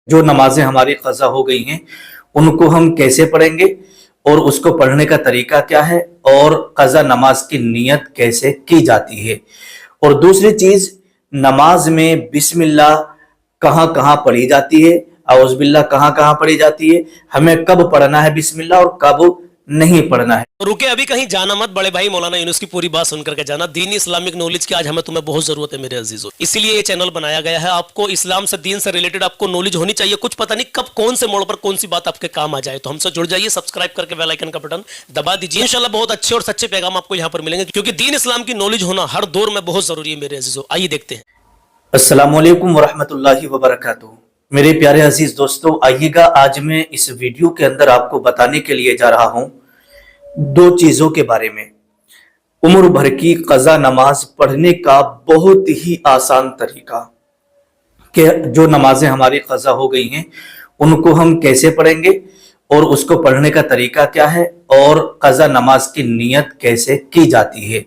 जो नमाजें हमारी क़ज़ा हो गई हैं उनको हम कैसे पढ़ेंगे और उसको पढ़ने का तरीका क्या है और क़ज़ा नमाज की नियत कैसे की जाती है। और दूसरी चीज, नमाज में बिस्मिल्लाह कहाँ कहाँ पढ़ी जाती है, औज़ बिल्लाह कहाँ कहाँ पढ़ी जाती है, हमें कब पढ़ना है बिस्मिल्लाह और कब नहीं पढ़ना है। रुके अभी कहीं जाना मत बड़े भाई, मौलाना यूनुस की पूरी बात सुनकर के जाना। दीनी इस्लामिक नॉलेज की आज हमें तुम्हें बहुत जरूरत है मेरे अजीजों, इसीलिए ये चैनल बनाया गया है। आपको इस्लाम से, दीन से रिलेटेड आपको नॉलेज होनी चाहिए। कुछ पता नहीं कब कौन से मोड़ पर कौन सी बात आपके काम आ जाए, तो हमसे जुड़ जाइए, सब्सक्राइब करके बेल आइकन का बटन दबा दीजिए। इंशाल्लाह बहुत अच्छे और सच्चे पैगाम आपको यहाँ पर मिलेंगे, क्योंकि दीन इस्लाम की नॉलेज होना हर दौर में बहुत जरूरी है मेरे अजीजों। आइए देखते हैं। अस्सलामु अलैकुम वरहमतुल्लाहि वबरकातुहू। मेरे प्यारे अजीज दोस्तों, आइएगा आज मैं इस वीडियो के अंदर आपको बताने के लिए जा रहा हूँ दो चीजों के बारे में। उम्र भर की क़ज़ा नमाज पढ़ने का बहुत ही आसान तरीका, कि जो नमाजें हमारी क़ज़ा हो गई हैं उनको हम कैसे पढ़ेंगे और उसको पढ़ने का तरीका क्या है और क़ज़ा नमाज की नियत कैसे की जाती है।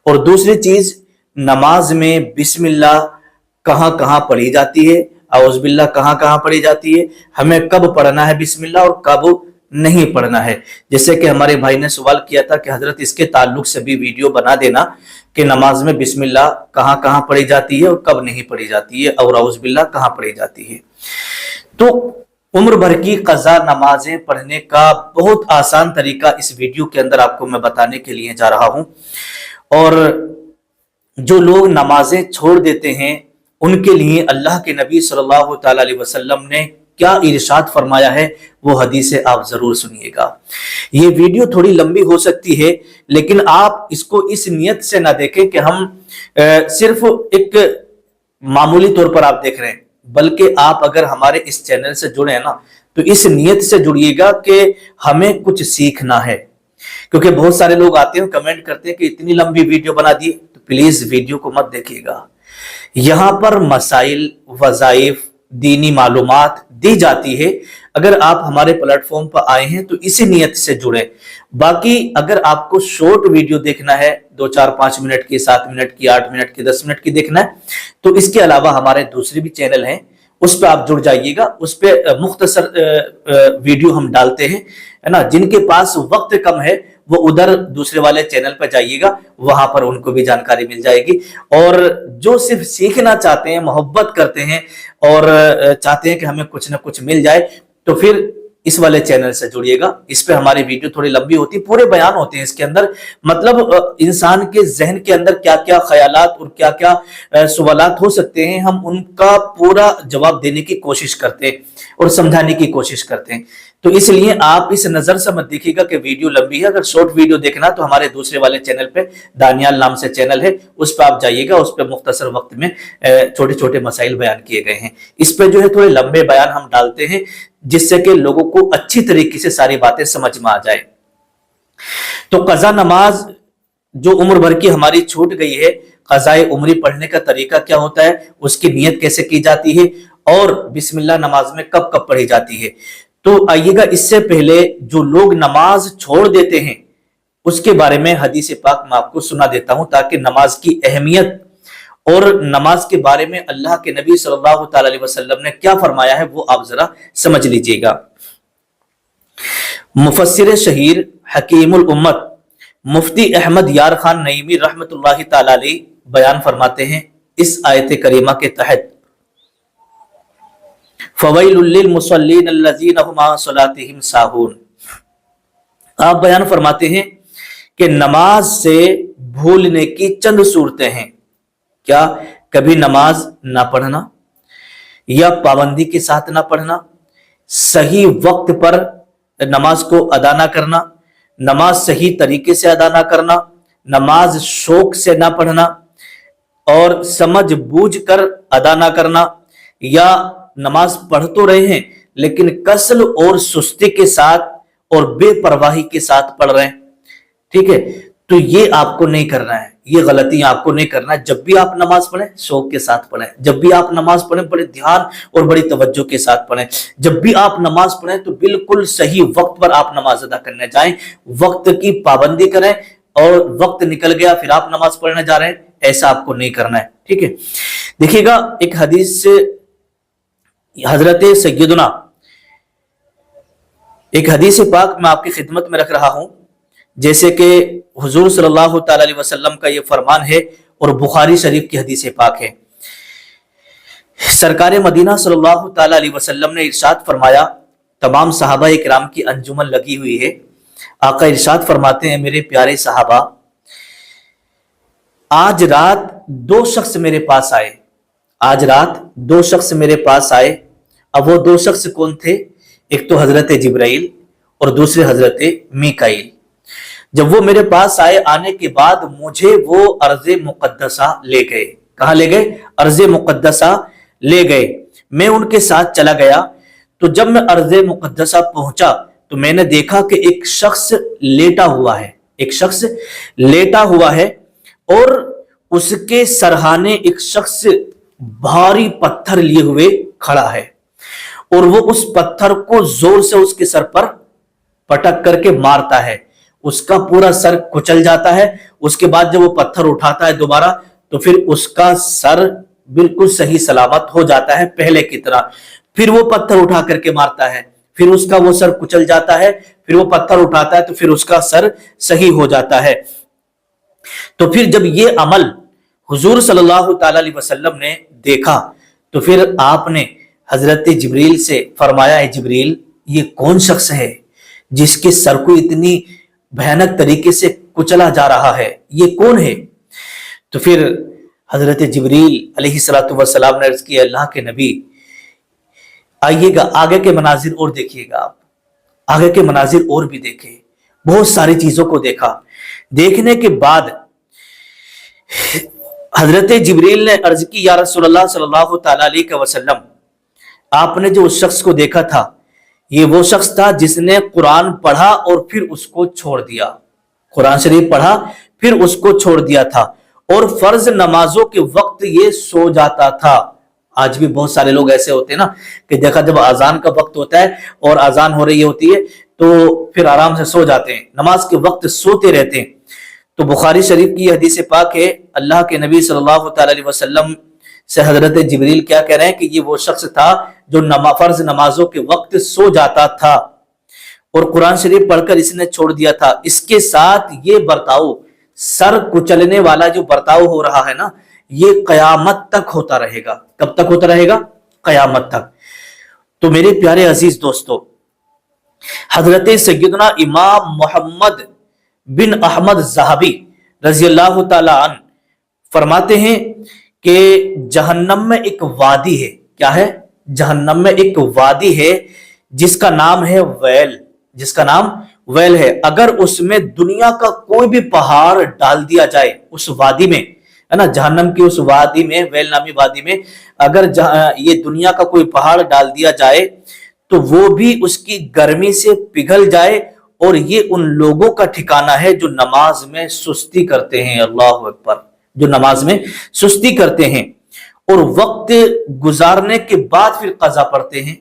और दूसरी चीज, नमाज में बिस्मिल्लाह कहाँ कहाँ पढ़ी जाती है, औज़ बिल्लाह कहाँ कहाँ पढ़ी जाती है, हमें कब पढ़ना है बिस्मिल्लाह और कब नहीं पढ़ना है। जैसे कि हमारे भाई ने सवाल किया था कि हजरत इसके ताल्लुक से भी वीडियो बना देना कि नमाज में बिस्मिल्लाह कहाँ कहाँ पढ़ी जाती है और कब नहीं पढ़ी जाती है और औज़ बिल्लाह कहाँ पढ़ी जाती है। तो उम्र भर की क़ज़ा नमाजें पढ़ने का बहुत आसान तरीका इस वीडियो के अंदर आपको मैं बताने के लिए जा रहा हूं। और जो लोग नमाजें छोड़ देते हैं उनके लिए अल्लाह के नबी सल्लल्लाहु ताला अलैहि वसल्लम ने क्या इरशाद फरमाया है वो हदीस आप जरूर सुनिएगा। ये वीडियो थोड़ी लंबी हो सकती है, लेकिन आप इसको इस नियत से ना देखें कि हम सिर्फ एक मामूली तौर पर आप देख रहे हैं, बल्कि आप अगर हमारे इस चैनल से जुड़े हैं ना तो इस नियत से जुड़िएगा कि हमें कुछ सीखना है। क्योंकि बहुत सारे लोग आते हैं कमेंट करते हैं कि इतनी लंबी वीडियो बना दी, तो प्लीज वीडियो को मत देखिएगा। यहां पर मसाइल, वज़ाइफ, दीनी मालूमात दी जाती है। अगर आप हमारे प्लेटफॉर्म पर आए हैं तो इसी नियत से जुड़े। बाकी अगर आपको शॉर्ट वीडियो देखना है, 2-4-5 मिनट की, 7 मिनट की, 8 मिनट की, 10 मिनट की देखना है, तो इसके अलावा हमारे दूसरे भी चैनल हैं, उस पर आप जुड़ जाइएगा। उस पर मुख्तसर वीडियो हम डालते हैं, है ना। जिनके पास वक्त कम है वो उधर दूसरे वाले चैनल पर जाइएगा, वहां पर उनको भी जानकारी मिल जाएगी। और जो सिर्फ सीखना चाहते हैं, मोहब्बत करते हैं और चाहते हैं कि हमें कुछ ना कुछ मिल जाए, तो फिर इस वाले चैनल से जुड़िएगा। इस पे हमारी वीडियो थोड़ी लंबी होती है, पूरे बयान होते हैं इसके अंदर। मतलब इंसान के जहन के अंदर क्या क्या ख्यालात और क्या क्या सवालात हो सकते हैं, हम उनका पूरा जवाब देने की कोशिश करते हैं और समझाने की कोशिश करते हैं। तो इसलिए आप इस नजर से मत देखिएगा कि वीडियो लंबी है। अगर शॉर्ट वीडियो देखना तो हमारे दूसरे वाले चैनल पे, दानियाल नाम से चैनल है, उस पर आप जाइएगा। उस पर मुख्तसर वक्त में छोटे छोटे मसाइल बयान किए गए हैं। इस पे जो है थोड़े लंबे बयान हम डालते हैं, जिससे कि लोगों को अच्छी तरीके से सारी बातें समझ में आ जाए। तो क़ज़ा नमाज जो उम्र भर की हमारी छूट गई है, क़ज़ाए उम्री पढ़ने का तरीका क्या होता है, उसकी नियत कैसे की जाती है और बिस्मिल्लाह नमाज में कब कब पढ़ी जाती है। तो आइएगा, इससे पहले जो लोग नमाज छोड़ देते हैं उसके बारे में हदीस पाक मैं आपको सुना देता हूं, ताकि नमाज की अहमियत और नमाज के बारे में अल्लाह के नबी सल्लल्लाहु ताला अलैहि वसल्लम ने क्या फरमाया है वो आप जरा समझ लीजिएगा। मुफस्सिर शहीर हकीमुल उम्मत मुफ्ती अहमद यार खान नईमी रहमतुल्लाहि ताला अलैह बयान फरमाते हैं इस आयत करीमा के तहत, फवैलुल लिल मुसल्लीन अल्लज़ीना हुम अन सलातिहिम साहून। आप बयान फरमाते हैं कि नमाज से भूलने की चंद सूरतें हैं। क्या? कभी नमाज ना पढ़ना या पाबंदी के साथ ना पढ़ना, सही वक्त पर नमाज को अदा ना करना, नमाज सही तरीके से अदा ना करना, नमाज शौक से ना पढ़ना और समझ बूझ कर अदा ना करना, या नमाज पढ़ तो रहे हैं लेकिन कसल और सुस्ती के साथ और बेपरवाही के साथ पढ़ रहे हैं। ठीक है, तो ये आपको नहीं करना है, ये गलतियां आपको नहीं करना है। जब भी आप नमाज पढ़ें शौक के साथ पढ़ें, जब भी आप नमाज पढ़ें बड़े ध्यान और बड़ी तवज्जो के साथ पढ़ें, जब भी आप नमाज पढ़ें तो बिल्कुल सही वक्त पर आप नमाज अदा करने जाएं, वक्त की पाबंदी करें और वक्त निकल गया फिर आप नमाज पढ़ने जा रहे हैं, ऐसा आपको नहीं करना है। ठीक है, देखिएगा एक हदीस से हजरत सैयदना एक हदीस पाक मैं आपकी खिदमत में रख रहा हूं, जैसे कि हुजूर सल्लल्लाहु ताला अलैहि वसल्लम का ये फरमान है और बुखारी शरीफ की हदीस पाक है। सरकार मदीना सल्लल्लाहु ताला अलैहि वसल्लम ने इरशाद फरमाया, तमाम सहाबा इकराम की अंजुमन लगी हुई है। आका इरशाद फरमाते हैं, मेरे प्यारे सहाबा, आज रात दो शख्स मेरे पास आए, आज रात दो शख्स मेरे पास आए। अब वो दो शख्स कौन थे? एक तो हजरत जिब्राइल और दूसरे हजरत मीकाईल। जब वो मेरे पास आए, आने के बाद मुझे वो अर्ज़े मुक़द्दसा ले गए। कहां ले गए? अर्ज़े मुक़द्दसा ले गए। मैं उनके साथ चला गया। तो जब मैं अर्ज़े मुक़द्दसा पहुंचा तो मैंने देखा कि एक शख्स लेटा हुआ है, एक शख्स लेटा हुआ है और उसके सरहाने एक शख्स भारी पत्थर लिए हुए खड़ा है और वो उस पत्थर को जोर से उसके सर पर पटक करके मारता है। उसका पूरा सर कुचल जाता है। उसके बाद जब वो पत्थर उठाता है दोबारा, तो फिर उसका सर बिल्कुल सही सलामत हो जाता है पहले की तरह। फिर वो पत्थर उठा करके मारता है, फिर उसका वो सर कुचल जाता है, फिर वो पत्थर उठाता है तो फिर उसका सर सही हो जाता है। तो फिर जब ये अमल हुजूर सल्लल्लाहु ताला अलैहि वसल्लम ने देखा तो फिर आपने हजरत जिब्रील से फरमाया, है जिब्रील, ये कौन शख्स है जिसके सर को इतनी भयानक तरीके से कुचला जा रहा है, ये कौन है? तो फिर हजरत जिब्रील अलैहिस्सलातु वस्सलाम ने अर्ज किया, अल्लाह के नबी, आइएगा आगे के मनाजिर और देखिएगा। आप आगे के मनाजिर और भी देखे, बहुत सारी चीजों को देखा। देखने के बाद हजरत जिब्रील ने अर्ज की, या रसूलल्लाह सल्लल्लाहु ताला अलैहि वसल्लम, आपने जो उस शख्स को देखा था, ये वो शख्स था जिसने कुरान पढ़ा और फिर उसको छोड़ दिया, कुरान शरीफ पढ़ा फिर उसको छोड़ दिया था, और फर्ज नमाजों के वक्त ये सो जाता था। आज भी बहुत सारे लोग ऐसे होते हैं ना कि देखा जब अजान का वक्त होता है और अजान हो रही होती है तो फिर आराम से सो जाते हैं, नमाज के वक्त सोते रहते हैं। तो बुखारी शरीफ की हदीस पाक है, अल्लाह के नबी सल्लल्लाहु ताला अलैहि वसल्लम से हजरत जिब्रील क्या कह रहे हैं कि ये वो शख्स था जो फर्ज नमाजों के वक्त सो जाता था और कुरान शरीफ पढ़कर इसने छोड़ दिया था। इसके साथ ये बर्ताव, सर कुचलने वाला जो बर्ताव हो रहा है ना, ये कयामत तक होता रहेगा। कब तक होता रहेगा? कयामत तक। तो मेरे प्यारे अजीज दोस्तों, हजरत सैयदना इमाम मोहम्मद बिन अहमद ज़हाबी रजी अल्लाह ताला अन्हु फरमाते हैं कि जहन्नम में एक वादी है। क्या है? जहन्नम में एक वादी है जिसका नाम है वैल, जिसका नाम वैल है। अगर उसमें दुनिया का कोई भी पहाड़ डाल दिया जाए उस वादी में, है ना, जहन्नम की उस वादी में, वैल नामी वादी में, अगर ये दुनिया का कोई पहाड़ डाल दिया जाए तो वो भी उसकी गर्मी से पिघल जाए, और ये उन लोगों का ठिकाना है जो नमाज में सुस्ती करते हैं। अल्लाह अकबर, जो नमाज में सुस्ती करते हैं और वक्त गुजारने के बाद फिर कज़ा पढ़ते हैं,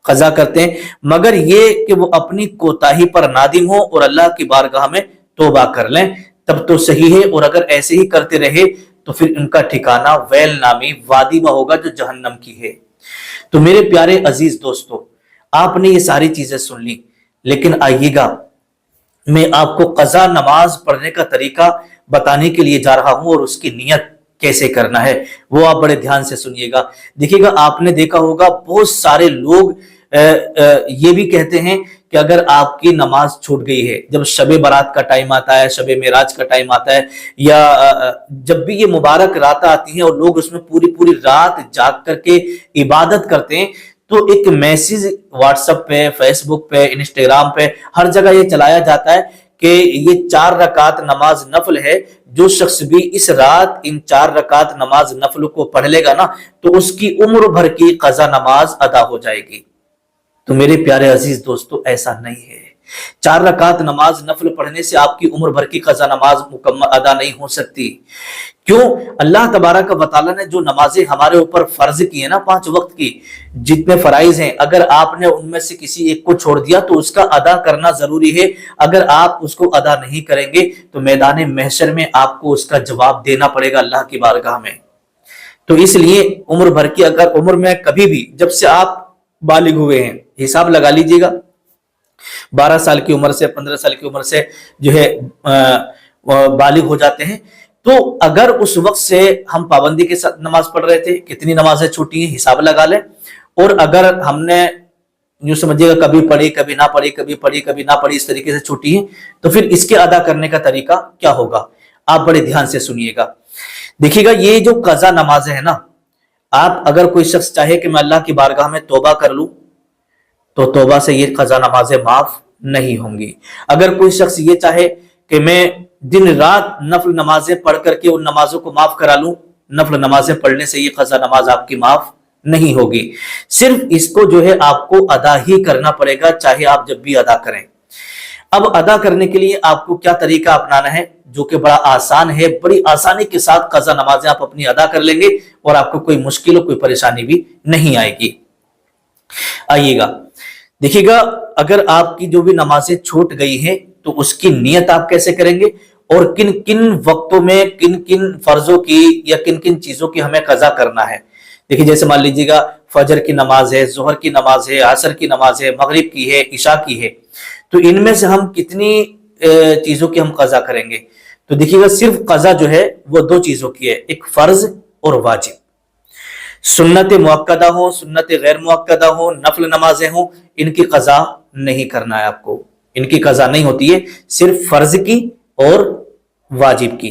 कज़ा करते हैं, मगर ये कि वो अपनी कोताही पर नादिम हो और अल्लाह की बारगाह में तौबा कर लें, तब तो सही है। और अगर ऐसे ही करते रहे तो फिर इनका ठिकाना वैल नामी वादी में होगा जो जहन्नम की है। तो मेरे प्यारे अजीज दोस्तों, आपने ये सारी चीजें सुन ली, लेकिन आइएगा मैं आपको कज़ा नमाज पढ़ने का तरीका बताने के लिए जा रहा हूं और उसकी नियत कैसे करना है वो आप बड़े ध्यान से सुनिएगा। देखिएगा, आपने देखा होगा बहुत सारे लोग ये भी कहते हैं कि अगर आपकी नमाज छूट गई है, जब शबे बारात का टाइम आता है, शबे मेराज का टाइम आता है, या जब भी ये मुबारक रातें आती हैं और लोग उसमें पूरी पूरी रात जाग करके इबादत करते हैं, तो एक मैसेज व्हाट्सएप पे, फेसबुक पे, इंस्टाग्राम पे, हर जगह ये चलाया जाता है कि ये 4 रकात नमाज नफल है। जो शख्स भी इस रात इन 4 रकात नमाज नफल को पढ़ लेगा ना, तो उसकी उम्र भर की कज़ा नमाज अदा हो जाएगी। तो मेरे प्यारे अजीज दोस्तों, ऐसा नहीं है। 4 रकात नमाज नफल पढ़ने से आपकी उम्र भर की कज़ा नमाज मुकम्मल अदा नहीं हो सकती। क्यों? अल्लाह तबारक व तआला ने जो नमाजें हमारे ऊपर फर्ज की है ना, 5 वक्त की जितने फराइज हैं, अगर आपने उनमें से किसी एक को छोड़ दिया तो उसका अदा करना जरूरी है। अगर आप उसको अदा नहीं करेंगे तो मैदान महशर में आपको उसका जवाब देना पड़ेगा अल्लाह की बारगाह में। तो इसलिए उम्र भर की, अगर उम्र में कभी भी, जब से आप बालिग हुए हैं, हिसाब लगा लीजिएगा, 12 साल की उम्र से, 15 साल की उम्र से जो है बालिग हो जाते हैं, तो अगर उस वक्त से हम पाबंदी के साथ नमाज पढ़ रहे थे, कितनी नमाजें छूटी हैं हिसाब लगा लें। और अगर हमने यूं समझिएगा कभी पढ़ी कभी ना पढ़ी, कभी पढ़ी कभी ना पढ़ी, इस तरीके से छूटी है, तो फिर इसके अदा करने का तरीका क्या होगा, आप बड़े ध्यान से सुनिएगा। देखिएगा, ये जो कज़ा नमाजें है ना, आप अगर कोई शख्स चाहे कि मैं अल्लाह की बारगाह में तौबा कर लूं, तो तौबा से ये कज़ा नमाजें माफ नहीं होंगी। अगर कोई शख्स ये चाहे कि मैं दिन रात नफल नमाजें पढ़ करके उन नमाजों को माफ करा लूं, नफल नमाजें पढ़ने से ये कज़ा नमाज आपकी माफ नहीं होगी। सिर्फ इसको जो है आपको अदा ही करना पड़ेगा, चाहे आप जब भी अदा करें। अब अदा करने के लिए आपको क्या तरीका अपनाना है, जो कि बड़ा आसान है, बड़ी आसानी के साथ कज़ा नमाजें आप अपनी अदा कर लेंगे और आपको कोई मुश्किल, कोई परेशानी भी नहीं आएगी। आइएगा, देखिएगा, अगर आपकी जो भी नमाजें छूट गई हैं तो उसकी नियत आप कैसे करेंगे और किन किन वक्तों में किन किन फर्जों की या किन किन चीजों की हमें कज़ा करना है। देखिए, जैसे मान लीजिएगा फजर की नमाज है, जोहर की नमाज है, असर की नमाज है, मगरिब की है, इशा की है, तो इनमें से हम कितनी चीजों की हम कज़ा करेंगे। तो देखिएगा, सिर्फ कज़ा जो है वो दो चीजों की है, एक फर्ज और वाजिब। सुन्नत मुअक्कदा हो, सुन्नत गैर मुअक्कदा हो, नफल नमाजें हो, इनकी कज़ा नहीं करना है आपको, इनकी कज़ा नहीं होती है, सिर्फ फर्ज की और वाजिब की।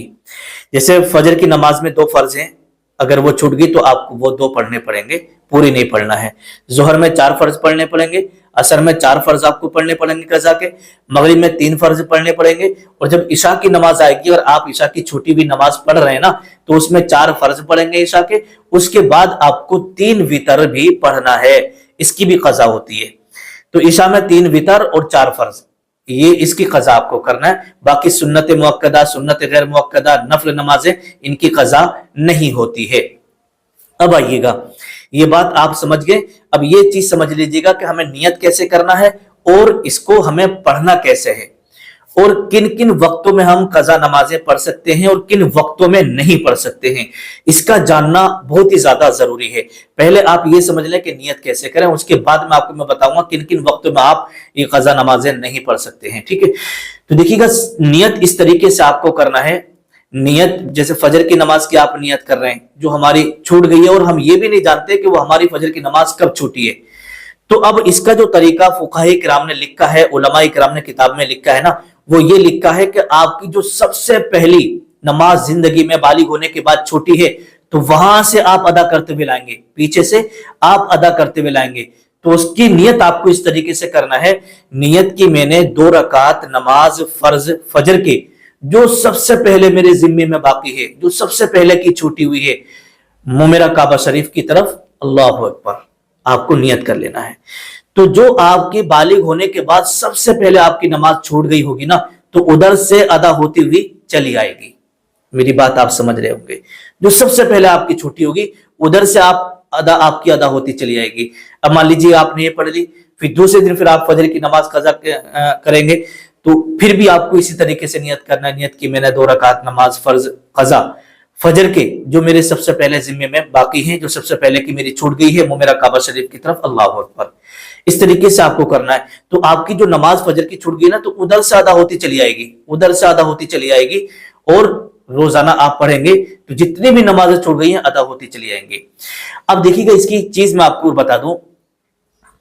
जैसे फजर की नमाज में 2 फर्ज हैं, अगर वो छूट गई तो आपको वो 2 पढ़ने पड़ेंगे, पूरी नहीं पढ़ना है। जोहर में 4 फर्ज पढ़ने पड़ेंगे, असर में 4 फर्ज आपको पढ़ने पड़ेंगे कज़ा के, मगरिब में 3 फर्ज पढ़ने पड़ेंगे, और जब इशा की नमाज आएगी और आप इशा की छूटी हुई नमाज पढ़ रहे हैं ना, तो उसमें 4 फर्ज पढ़ेंगे इशा के, उसके बाद आपको 3 वितर भी पढ़ना है, इसकी भी कज़ा होती है। तो इशा में 3 वितर और 4 फर्ज, ये इसकी कज़ा आपको करना है। बाकी सुन्नत मुअक्कदा, सुन्नत गैर मुअक्कदा, नफल नमाजें, इनकी कज़ा नहीं होती है। अब आइएगा, ये बात आप समझ गए। अब ये चीज समझ लीजिएगा कि हमें नियत कैसे करना है और इसको हमें पढ़ना कैसे है, और किन किन वक्तों में हम कज़ा नमाजें पढ़ सकते हैं और किन वक्तों में नहीं पढ़ सकते हैं, इसका जानना बहुत ही ज्यादा जरूरी है। पहले आप ये समझ लें कि नियत कैसे करें, उसके बाद में आपको मैं बताऊंगा किन किन वक्तों में आप ये कज़ा नमाजें नहीं पढ़ सकते हैं। ठीक है, तो देखिएगा, नियत इस तरीके से आपको करना है। नियत जैसे फजर की नमाज की आप नियत कर रहे हैं जो हमारी छूट गई है, और हम ये भी नहीं जानते कि वो हमारी फजर की नमाज कब छूटी है, तो अब इसका जो तरीका फुकाहे किराम ने लिखा है, उलमाए किराम ने किताब में लिखा है ना, वो ये लिखा है कि आपकी जो सबसे पहली नमाज जिंदगी में बालिग होने के बाद छूटी है, तो वहां से आप अदा करते हुए लाएंगे, पीछे से आप अदा करते हुए लाएंगे। तो उसकी नियत आपको इस तरीके से करना है, नियत की मैंने 2 रकात नमाज फर्ज फजर की जो सबसे पहले मेरे जिम्मे में बाकी है, जो सबसे पहले की छूटी हुई है, मुंह मेरा काबा शरीफ की तरफ, अल्लाहु अकबर, आपको नियत कर लेना है। तो जो आपके बालिग होने के बाद सबसे पहले आपकी नमाज छूट गई होगी ना, तो उधर से अदा होती हुई चली आएगी। मेरी बात आप समझ रहे होंगे, जो सबसे पहले आपकी छुट्टी होगी उधर से आपकी अदा होती चली आएगी। अब मान लीजिए आपने ये पढ़ ली, फिर दूसरे दिन फिर आप फजर की नमाज कज़ा करेंगे, तो फिर भी आपको इसी तरीके से नियत करना है, नियत की मैंने 2 रकात नमाज फर्ज कज़ा फजर के जो मेरे सबसे पहले जिम्मे में बाकी हैं, जो सबसे पहले की मेरी छूट गई है, वो मेरा काबा शरीफ की तरफ, अल्लाहु अकबर। इस तरीके से आपको करना है। तो आपकी जो नमाज फजर की छूट गई ना, तो उधर से अदा होती चली आएगी, उधर से अदा होती चली आएगी, और रोजाना आप पढ़ेंगे तो जितनी भी नमाजें छूट गई हैं अदा होती चली आएंगी। अब देखिएगा, इसकी चीज मैं आपको बता दूं,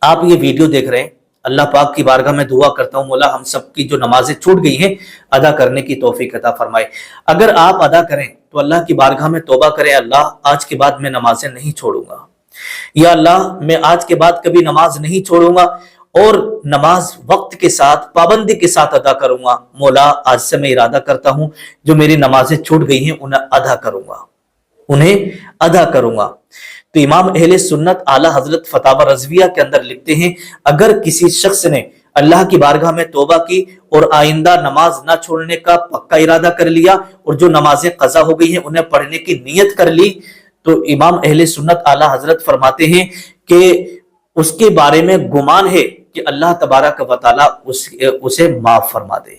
आप ये वीडियो देख रहे हैं, अल्लाह पाक की बारगाह में दुआ करता हूं, मौला हम सबकी जो नमाजें छूट गई हैं अदा करने की तौफीक अता फरमाए। अगर आप अदा करें तो अल्लाह की बारगाह में तौबा करें, अल्लाह आज के बाद मैं नमाजें नहीं छोड़ूंगा, या अल्लाह मैं आज के बाद कभी नमाज नहीं छोड़ूंगा और नमाज वक्त के साथ पाबंदी के साथ अदा करूंगा। मौला आज से मैं इरादा करता हूं जो मेरी नमाजें छूट गई हैं उन्हें अदा करूंगा, उन्हें अदा करूंगा। तो इमाम अहले सुन्नत आला हजरत फतावा रज़विया के अंदर लिखते हैं, अगर किसी शख्स ने अल्लाह की बारगाह में तौबा की और आइंदा नमाज ना छोड़ने का पक्का इरादा कर लिया और जो नमाजें कज़ा हो गई हैं उन्हें पढ़ने की नीयत कर ली, तो इमाम अहले सुन्नत आला हजरत फरमाते हैं कि उसके बारे में गुमान है कि अल्लाह तबारक व तआला उसे माफ फरमा दे।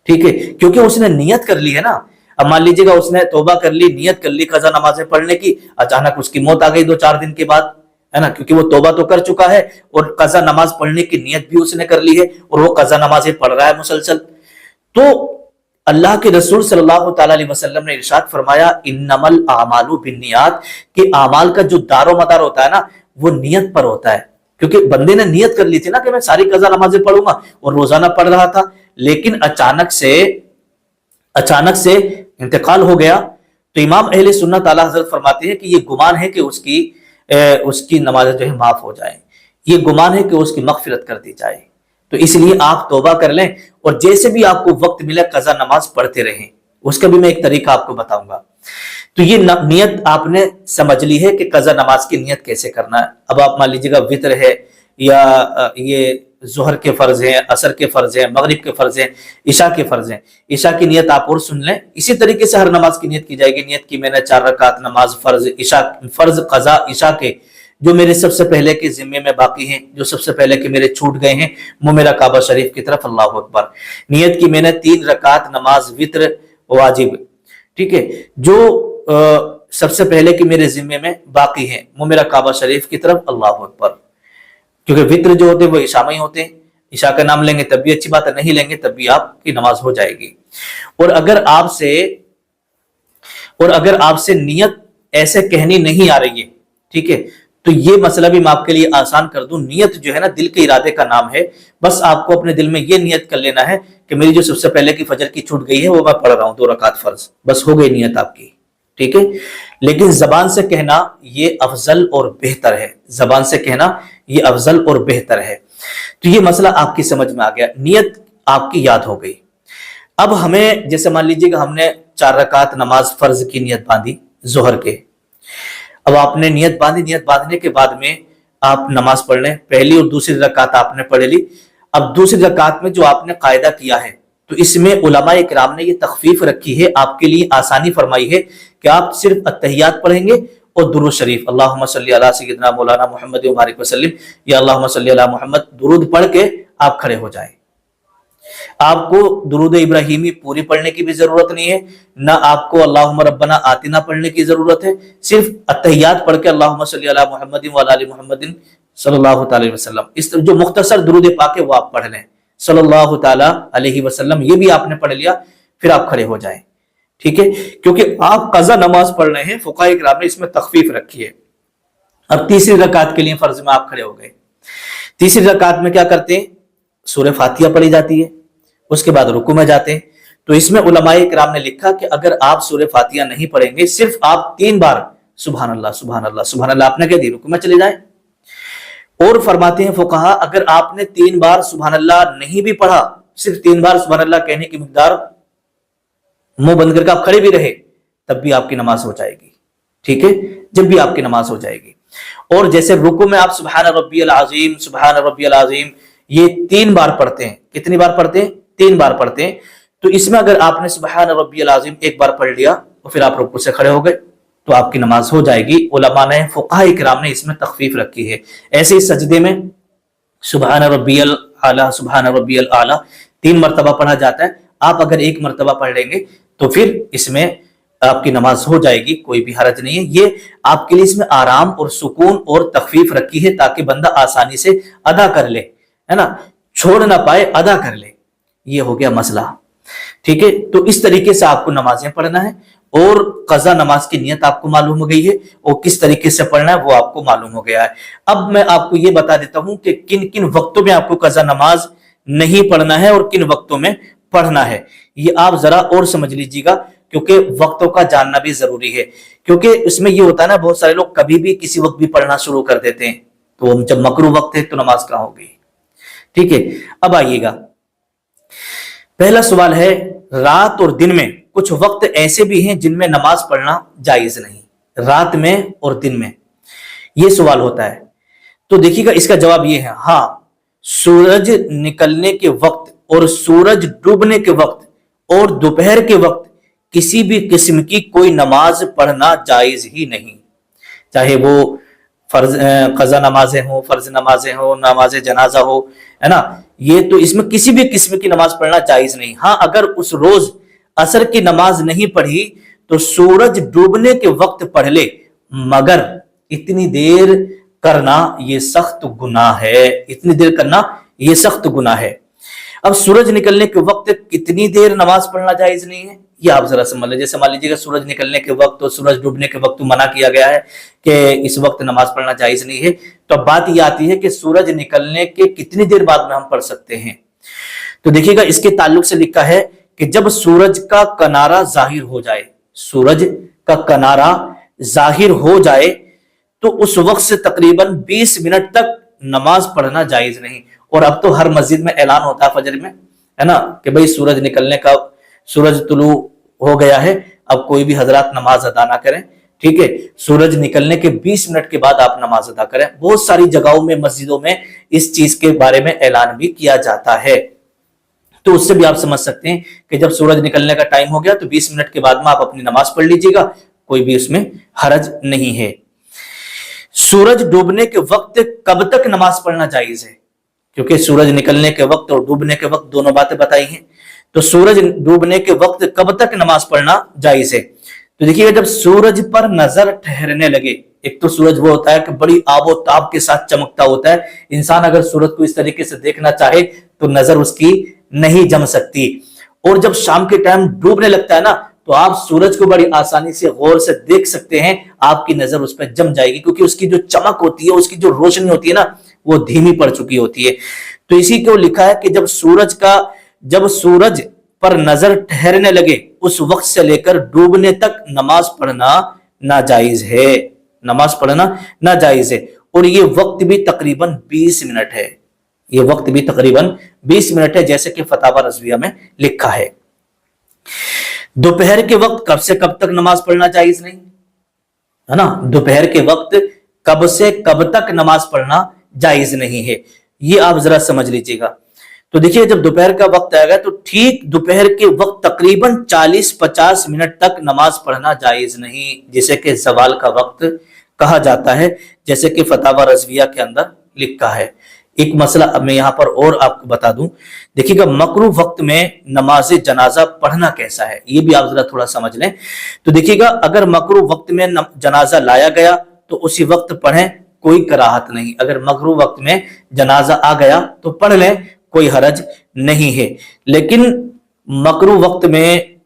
ठीक है, क्योंकि उसने नियत कर ली है ना। अब मान लीजिएगा उसने तौबा कर ली, नियत कर ली कजा नमाजें पढ़ने की, अचानक उसकी मौत आ गई 2-4 दिन के बाद, है ना, क्योंकि वो तौबा तो कर चुका है और कजा नमाज पढ़ने की नियत भी उसने कर ली है और वो कजा नमाजें पढ़ रहा है मुसलसल। तो अल्लाह के रसूल सल्लल्लाहु ताला अलैहि वसल्लम ने इरशाद फरमाया, इन्नमल आमालु बिन्नियात, कि अमाल का जो दारो मदार होता है ना वो नियत पर होता है। क्योंकि बंदे ने नियत कर ली थी ना कि मैं सारी कजा नमाजें पढ़ूंगा और रोजाना पढ़ रहा था, लेकिन अचानक से इंतकाल हो गया। तो इमाम अहले सुन्नत आला हजरत फरमाते हैं कि ये गुमान है कि उसकी नमाज जो है माफ हो जाए, ये गुमान है कि उसकी मगफिरत कर दी जाए। तो इसलिए आप तौबा कर लें और जैसे भी आपको वक्त मिले कजा नमाज पढ़ते रहें। उसका भी मैं एक तरीका आपको बताऊंगा। तो ये नियत आपने समझ ली है कि कजा नमाज की नियत कैसे करना है। अब आप मान लीजिएगा वितर है या ये जोहर के फर्ज हैं, असर के फर्ज हैं, मगरिब के फर्ज हैं, ईशा के फर्ज हैं। ईशा की नियत आप और सुन लें। इसी तरीके से हर नमाज की नियत की जाएगी। नियत की मैंने 4 रकात नमाज फर्ज कजा ईशा के जो मेरे सबसे पहले के जिम्मे में बाकी हैं, जो सबसे पहले के मेरे छूट गए हैं, वो मेरा काबा शरीफ की तरफ, अल्लाह अकबर। नियत की मैंने 3 रकात नमाज वित्र वाजिब, ठीक है, जो सबसे पहले की मेरे जिम्मे में बाकी हैं, वो मेरा काबा शरीफ की तरफ, अल्लाह अकबर। क्योंकि वित्र जो होते हैं वो ईशा में ही होते हैं। ईशा का नाम लेंगे तब भी अच्छी बात है, नहीं लेंगे तब भी आपकी नमाज हो जाएगी। और अगर आपसे नियत ऐसे कहनी नहीं आ रही है, ठीक है, तो ये मसला भी मैं आपके लिए आसान कर दूं। नियत जो है ना दिल के इरादे का नाम है। बस आपको अपने दिल में ये नियत कर लेना है कि मेरी जो सबसे पहले की फजर की छूट गई है वो मैं पढ़ रहा हूं 2 रकात फर्ज, बस हो गई नियत आपकी, ठीक है। लेकिन जबान से कहना ये अफजल और बेहतर है, जबान से कहना ये अफजल और बेहतर है। तो ये मसला आपकी समझ में आ गया, नियत आपकी याद हो गई। अब हमें जैसे मान लीजिएगा हमने 4 रकात नमाज फर्ज की नियत बांधी जोहर के। अब आपने नियत बांधी, नियत बांधने के बाद में आप नमाज पढ़ लें। पहली और दूसरी रकात आपने पढ़ ली। अब दूसरी रकात में जो आपने कायदा किया है, तो इसमें उलमाए किराम ने ये तखफीफ रखी है, आपके लिए आसानी फरमाई है कि आप सिर्फ अत्तहियात पढ़ेंगे और दुरूद शरीफ, अल्लाहुम्मा सल्ली अला सय्यिदिना मौलाना मुहम्मद व बारिक वसल्लम, या अल्लाहुम्मा सल्ली अला मुहम्मद, दुरूद पढ़ के आप खड़े हो जाएं। आपको दुरूद इब्राहिमी पूरी पढ़ने की भी जरूरत नहीं है, ना आपको अल्लाहुम्मा रब्बना आतिना पढ़ने की जरूरत है। सिर्फ अत्तहियात पढ़ के अल्लाहुम्मा सल्ली अला मुहम्मदिन व अला आलि मुहम्मदिन सल्लल्लाहु तआला अलैहि वसल्लम, इस जो मुख्तसर दुरूद पाक है वो आप पढ़ लें, सल्लल्लाहु तआला अलैहि वसल्लम, ये भी आपने पढ़ लिया, फिर आप खड़े हो जाएं, ठीक है। क्योंकि आप कज़ा नमाज पढ़ रहे हैं, फुक़हा किराम ने इसमें तखफीफ रखी है। अब तीसरी रकात के लिए फर्ज में आप खड़े हो गए। तीसरी रकात में क्या करते हैं, सूरह फातिहा पढ़ी जाती है, उसके बाद रुकू में जाते हैं। तो इसमें उलमाए किराम ने लिखा कि अगर आप सूरह फातिहा नहीं पढ़ेंगे, सिर्फ आप 3 बार सुभान अल्लाह सुभान अल्लाह सुभान अल्लाह आपने कह दी, रुकू में चले जाएं। और फरमाते हैं फुक़हा, अगर आपने 3 बार सुभान अल्लाह नहीं भी पढ़ा, सिर्फ 3 बार सुभान अल्लाह कहने की मिकदार मुंह बंद करके आप खड़े भी रहे, तब भी आपकी नमाज हो जाएगी, ठीक है, जब भी आपकी नमाज हो जाएगी। और जैसे रुकू में आप सुभान रब्बियल अज़ीम सुभान रब्बियल अज़ीम ये 3 बार पढ़ते हैं। कितनी बार पढ़ते हैं? 3 बार पढ़ते हैं। तो इसमें अगर आपने सुभान रब्बियल अज़ीम 1 बार पढ़ लिया और फिर आप रुकू से खड़े हो गए, तो आपकी नमाज हो जाएगी। उलमा ने, फुक़हा किराम ने इसमें तखफीफ रखी है। ऐसे ही सजदे में सुभान रब्बियल आला सुभान रब्बियल आला 3 मरतबा पढ़ा जाता है। आप अगर 1 मरतबा पढ़ लेंगे तो फिर इसमें आपकी नमाज हो जाएगी, कोई भी हरज नहीं है। ये आपके लिए इसमें आराम और सुकून और तखफीफ रखी है ताकि बंदा आसानी से अदा कर ले, है ना, छोड़ ना पाए, अदा कर ले। ये हो गया मसला, ठीक है। तो इस तरीके से आपको नमाजें पढ़ना है और कज़ा नमाज की नियत आपको मालूम हो गई है और किस तरीके से पढ़ना है वो आपको मालूम हो गया है। अब मैं आपको ये बता देता हूं कि किन किन वक्तों में आपको कज़ा नमाज नहीं पढ़ना है और किन वक्तों में पढ़ना है। ये आप जरा और समझ लीजिएगा, क्योंकि वक्तों का जानना भी जरूरी है। क्योंकि इसमें ये होता है ना, बहुत सारे लोग कभी भी किसी वक्त भी पढ़ना शुरू कर देते हैं, तो जब मकरू वक्त है तो नमाज कहाँ होगी, ठीक है। अब आइएगा, पहला सवाल है, रात और दिन में कुछ वक्त ऐसे भी हैं जिनमें नमाज पढ़ना जायज नहीं, रात में और दिन में, ये सवाल होता है। तो देखिएगा इसका जवाब ये है, हाँ, सूरज निकलने के वक्त और सूरज डूबने के वक्त और दोपहर के वक्त किसी भी किस्म की कोई नमाज पढ़ना जायज ही नहीं, चाहे वो फर्ज कज़ा नमाजें हो, फर्ज नमाजें हो, नमाज जनाजा हो, है ना। ये तो इसमें किसी भी किस्म की नमाज पढ़ना जायज नहीं। हाँ, अगर उस रोज असर की नमाज नहीं पढ़ी तो सूरज डूबने के वक्त पढ़ ले, मगर इतनी देर करना ये सख्त गुनाह है, इतनी देर करना ये सख्त गुनाह है। अब सूरज निकलने के वक्त कितनी देर नमाज पढ़ना जायज नहीं है, ये आप जरा समझ लीजिए। जैसे मान लीजिएगा सूरज निकलने के वक्त और सूरज डूबने के वक्त मना किया गया है कि इस वक्त नमाज पढ़ना जायज नहीं है, तो अब बात ये आती है कि सूरज निकलने के कितनी देर बाद में हम पढ़ सकते हैं। तो देखिएगा इसके ताल्लुक से लिखा है कि जब सूरज का किनारा जाहिर हो जाए, सूरज का किनारा जाहिर हो जाए तो उस वक्त से तकरीबन 20 मिनट तक नमाज पढ़ना जायज नहीं। और अब तो हर मस्जिद में ऐलान होता है फजर में, है ना, कि भाई सूरज निकलने का, सूरज तुलू हो गया है, अब कोई भी हजरात नमाज अदा ना करें, ठीक है, सूरज निकलने के 20 मिनट के बाद आप नमाज अदा करें। बहुत सारी जगहों में, मस्जिदों में इस चीज के बारे में ऐलान भी किया जाता है। तो उससे भी आप समझ सकते हैं कि जब सूरज निकलने का टाइम हो गया तो 20 मिनट के बाद में आप अपनी नमाज पढ़ लीजिएगा, कोई भी उसमें हरज नहीं है। सूरज डूबने के वक्त कब तक नमाज पढ़ना जायज है, क्योंकि सूरज निकलने के वक्त और डूबने के वक्त दोनों बातें बताई हैं। तो सूरज डूबने के वक्त कब तक नमाज पढ़ना जायज है, तो देखिएगा जब सूरज पर नजर ठहरने लगे। एक तो सूरज वो होता है कि बड़ी आबो ताब के साथ चमकता होता है, इंसान अगर सूरज को इस तरीके से देखना चाहे तो नजर उसकी नहीं जम सकती। और जब शाम के टाइम डूबने लगता है ना, तो आप सूरज को बड़ी आसानी से गौर से देख सकते हैं, आपकी नजर उस पर जम जाएगी, क्योंकि उसकी जो चमक होती है, उसकी जो रोशनी होती है ना, वो धीमी पड़ चुकी होती है। तो इसी को लिखा है कि जब सूरज पर नजर ठहरने लगे उस वक्त से लेकर डूबने तक नमाज पढ़ना नाजायज है, नमाज पढ़ना नाजायज है। और ये वक्त भी तकरीबन 20 मिनट है, ये वक्त भी तकरीबन 20 मिनट है, जैसे कि फतावा रज़विया में लिखा है। दोपहर के वक्त कब से कब तक नमाज पढ़ना जायज नहीं है ना, दोपहर के वक्त कब से कब तक नमाज पढ़ना जायज नहीं है, ये आप जरा समझ लीजिएगा। तो देखिए जब दोपहर का वक्त आएगा तो ठीक दोपहर के वक्त तकरीबन 40-50 मिनट तक नमाज पढ़ना जायज नहीं, जिसे कि ज़वाल का वक्त कहा जाता है, जैसे कि फतावा रज़विया के अंदर लिखा है। एक मसला अब मैं यहाँ पर और आपको बता दूं, देखिएगा मकरूह वक्त में नमाज जनाजा पढ़ना कैसा है, ये भी आप जरा थोड़ा समझ लें। तो देखिएगा अगर मकरूह वक्त में जनाजा लाया गया तो उसी वक्त पढ़ें, कोई कराहत नहीं। अगर मकरूह वक्त में जनाजा आ गया तो पढ़ लें, कोई हरज नहीं है। लेकिन मकरूह वक्त में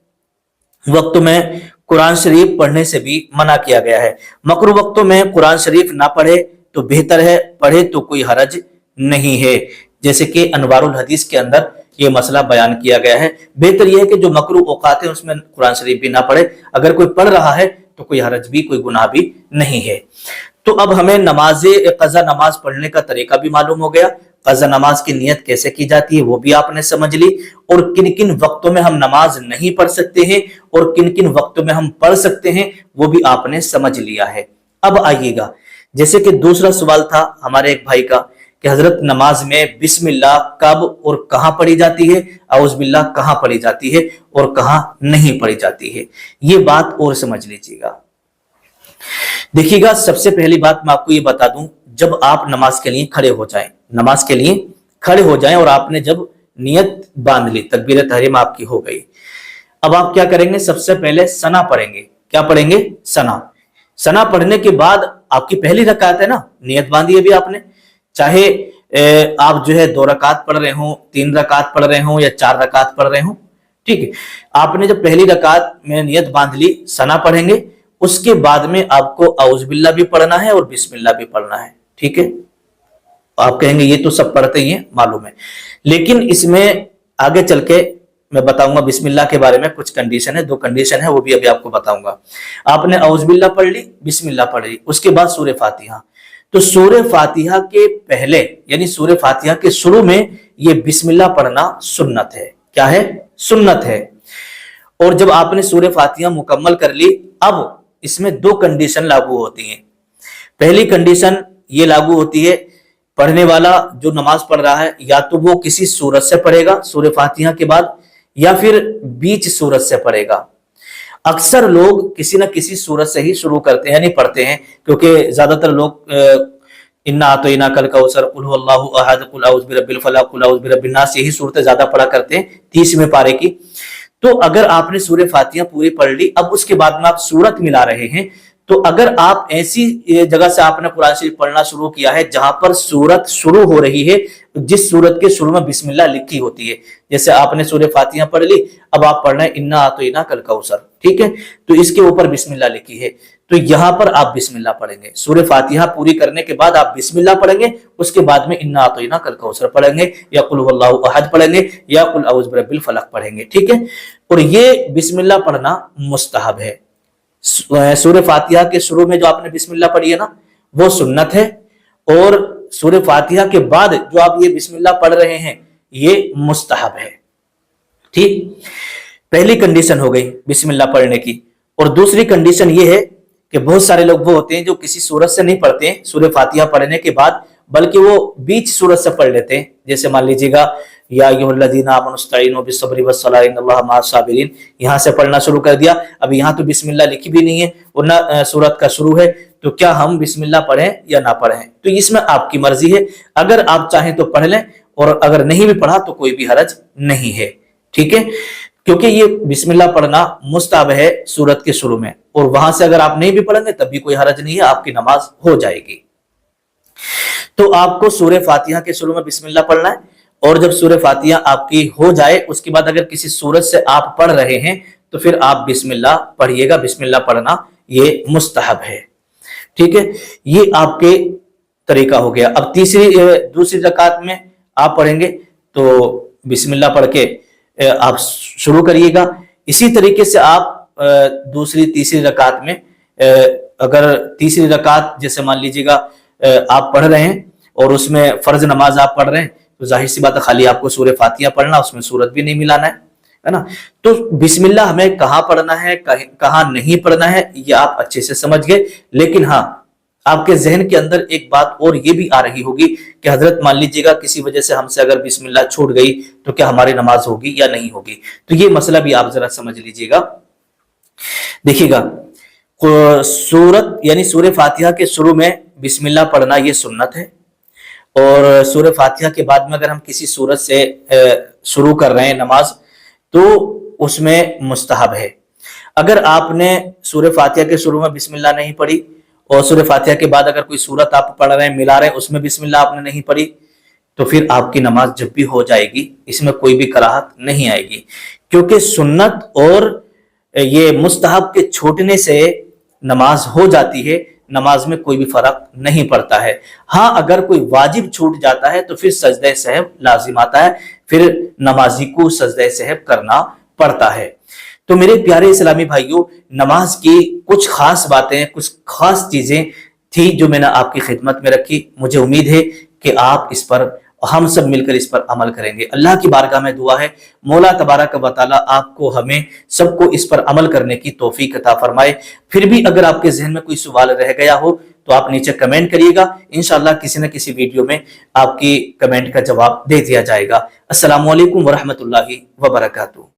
कुरान शरीफ पढ़ने से भी मना किया गया है। मकरूह वक्तों में कुरान शरीफ ना पढ़े तो बेहतर है, पढ़े तो कोई हरज नहीं है, जैसे कि अनवारुल हदीस के अंदर ये मसला बयान किया गया है। बेहतर यह है कि जो मकरूह औकात है उसमें कुरान शरीफ भी ना पढ़े, अगर कोई पढ़ रहा है तो कोई हरज भी, कोई गुनाह भी नहीं है। तो अब हमें नमाज क़ज़ा नमाज पढ़ने का तरीका भी मालूम हो गया, क़ज़ा नमाज की नियत कैसे की जाती है वो भी आपने समझ ली, और किन किन वक्तों में हम नमाज नहीं पढ़ सकते हैं और किन किन वक्तों में हम पढ़ सकते हैं वो भी आपने समझ लिया है। अब आइएगा, जैसे कि दूसरा सवाल था हमारे एक भाई का कि हजरत नमाज में बिस्मिल्लाह कब और कहां पढ़ी जाती है, औज़ बिल्लाह कहां पढ़ी जाती है और कहां नहीं पढ़ी जाती है, ये बात और समझ लीजिएगा। देखिएगा सबसे पहली बात मैं आपको ये बता दूं, जब आप नमाज के लिए खड़े हो जाएं, नमाज के लिए खड़े हो जाएं और आपने जब नियत बांध ली, तकबीर तहरीम आपकी हो गई, अब आप क्या करेंगे, सबसे पहले सना पढ़ेंगे। क्या पढ़ेंगे? सना। सना पढ़ने के बाद आपकी पहली रकात है ना, नियत बांधी है भी आपने, चाहे आप जो है 2 रकात पढ़ रहे हो, 3 रकात पढ़ रहे हो या 4 रकात पढ़ रहे हो, ठीक है। आपने जब पहली रकात में नियत बांध ली, सना पढ़ेंगे, उसके बाद में आपको औज़ बिल्लाह भी पढ़ना है और बिस्मिल्लाह भी पढ़ना है, ठीक है। आप कहेंगे ये तो सब पढ़ते ही हैं, मालूम है, लेकिन इसमें आगे चल के मैं बताऊंगा बिस्मिल्लाह के बारे में, कुछ कंडीशन है, 2 कंडीशन है, वो भी अभी आपको बताऊंगा। आपने औज़ बिल्लाह पढ़ ली, बिस्मिल्लाह पढ़ ली, उसके बाद सूरह फातिहा। तो सूरह फातिहा के पहले यानी सूरह फातिहा के शुरू में ये बिस्मिल्लाह पढ़ना सुन्नत है। क्या है? सुन्नत है। और जब आपने सूरह फातिहा मुकम्मल कर ली, अब इसमें 2 कंडीशन लागू होती हैं। पहली कंडीशन ये लागू होती है, पढ़ने वाला जो नमाज पढ़ रहा है या तो वो किसी सूरत से पढ़ेगा सूरह फातिहा के बाद, या फिर बीच सूरत से पढ़ेगा। अक्सर लोग किसी न किसी सूरत से ही शुरू करते हैं, नहीं पढ़ते हैं, क्योंकि ज्यादातर लोग इन्ना आतोइना कल कौसर, कुल हुवल्लाहु अहद, कुल औज़ बिरब्बिल फलक, कुल औज़ बिरब्बिन नास, यही सूरतें ज्यादा पढ़ा करते हैं 30वें पारे की। تو اگر آپ نے سورہ فاتحہ پوری پڑھ لی، اب اس کے بعد میں آپ سورت ملا رہے ہیں، تو اگر آپ ایسی جگہ سے آپ نے قرآن شریف پڑھنا شروع کیا ہے جہاں پر سورت شروع ہو رہی ہے، جس سورت کے شروع میں بسم اللہ لکھی ہوتی ہے، جیسے آپ نے سورہ فاتحہ پڑھ لی، اب آپ پڑھ رہے ہیں انا اعطیناک الکوثر، ٹھیک ہے، تو اس کے اوپر بسم اللہ لکھی ہے، تو یہاں پر آپ بسم اللہ پڑھیں گے، سورہ فاتحہ پوری کرنے کے بعد آپ بسم اللہ پڑھیں گے، اس کے بعد میں انا اعطیناک الکوثر پڑھیں گے، یا قل هو اللہ احد پڑھیں گے، یا قل اعوذ برب الفلق پڑھیں گے، ٹھیک ہے۔ اور یہ بسم اللہ پڑھنا مستحب ہے۔ سورہ فاتحہ کے شروع میں جو آپ نے بسم اللہ پڑھی ہے نا، وہ سنت ہے، اور سورہ فاتحہ کے بعد جو آپ یہ بسم اللہ پڑھ رہے ہیں یہ مستحب ہے، ٹھیک۔ پہلی کنڈیشن ہو گئی بسم اللہ پڑھنے کی۔ اور دوسری کنڈیشن یہ ہے کہ بہت سارے لوگ وہ ہوتے ہیں جو کسی سورت سے نہیں پڑھتے ہیں سورہ فاتحہ پڑھنے کے بعد، بلکہ وہ بیچ سورت سے پڑھ لیتے ہیں، جیسے مان لیجیے گا یا ایھا الذین آمنوا استعینوا بالصبر والصلاۃ ان اللہ مع الصابرین، یہاں سے پڑھنا شروع کر دیا، اب یہاں تو بسم اللہ لکھی بھی نہیں ہے اور نہ سورت کا شروع ہے، تو کیا ہم بسم اللہ پڑھیں یا نہ پڑھیں؟ تو اس میں آپ کی مرضی ہے، اگر آپ چاہیں تو پڑھ لیں، اور اگر نہیں بھی پڑھا تو کوئی بھی حرج نہیں ہے، ٹھیک ہے، کیونکہ یہ بسم اللہ پڑھنا مستحب ہے سورت کے شروع میں، اور وہاں سے اگر آپ نہیں بھی پڑھیں گے تب بھی کوئی حرج نہیں ہے، آپ کی نماز ہو جائے گی۔ تو آپ کو سورہ فاتحہ کے شروع میں بسم اللہ پڑھنا ہے، اور جب سورہ فاتحہ آپ کی ہو جائے اس کے بعد اگر کسی سورت سے آپ پڑھ رہے ہیں تو پھر آپ بسم اللہ پڑھیے گا، بسم اللہ پڑھنا یہ مستحب ہے، ٹھیک ہے۔ یہ آپ کے طریقہ ہو گیا۔ اب دوسری رکعت میں آپ پڑھیں گے تو بسم اللہ پڑھ کے آپ شروع کریے گا، اسی طریقے سے آپ دوسری تیسری رکعت میں، اگر تیسری رکعت جیسے مان لیجیے گا آپ پڑھ رہے ہیں اور اس میں فرض نماز آپ پڑھ رہے ہیں، تو ظاہر سی بات ہے خالی آپ کو سورہ فاتحہ پڑھنا، اس میں سورت بھی نہیں ملانا ہے نا۔ تو بسم اللہ ہمیں کہاں پڑھنا ہے کہاں نہیں پڑھنا ہے یہ آپ اچھے سے سمجھ گئے، لیکن ہاں آپ کے ذہن کے اندر ایک بات اور یہ بھی آ رہی ہوگی کہ حضرت مان لیجیے گا کسی وجہ سے ہم سے اگر بسم اللہ چھوٹ گئی تو کیا ہماری نماز ہوگی یا نہیں ہوگی؟ تو یہ مسئلہ بھی آپ ذرا سمجھ لیجیے گا۔ دیکھیے گا، سورت یعنی سورہ فاتحہ کے شروع میں بسم اللہ پڑھنا یہ سنت ہے، اور سورہ فاتحہ کے بعد میں اگر ہم کسی سورت سے شروع کر رہے ہیں نماز تو اس میں مستحب ہے۔ اگر آپ نے سورہ فاتحہ کے شروع میں بسم اللہ نہیں پڑھی، اور سورہ فاتحہ کے بعد اگر کوئی سورت آپ پڑھ رہے ہیں ملا رہے ہیں اس میں بسم اللہ آپ نے نہیں پڑھی، تو پھر آپ کی نماز جب بھی ہو جائے گی اس میں کوئی بھی کراہت نہیں آئے گی، کیونکہ سنت اور یہ مستحب کے چھوٹنے سے نماز ہو جاتی ہے، نماز میں کوئی بھی فرق نہیں پڑتا ہے۔ ہاں اگر کوئی واجب چھوٹ جاتا ہے تو پھر سجدہ سہو لازم آتا ہے، پھر نمازی کو سجدہ سہو کرنا پڑتا ہے۔ تو میرے پیارے اسلامی بھائیوں، نماز کی کچھ خاص باتیں، کچھ خاص چیزیں تھی جو میں نے آپ کی خدمت میں رکھی، مجھے امید ہے کہ آپ اس پر، ہم سب مل کر اس پر عمل کریں گے۔ اللہ کی بارگاہ میں دعا ہے مولا تبارک و تعالی آپ کو، ہمیں سب کو اس پر عمل کرنے کی توفیق عطا فرمائے۔ پھر بھی اگر آپ کے ذہن میں کوئی سوال رہ گیا ہو تو آپ نیچے کمنٹ کریے گا، انشاءاللہ کسی نہ کسی ویڈیو میں آپ کی کمنٹ کا جواب دے دیا جائے گا۔ السلام علیکم ورحمۃ اللہ وبرکاتہ۔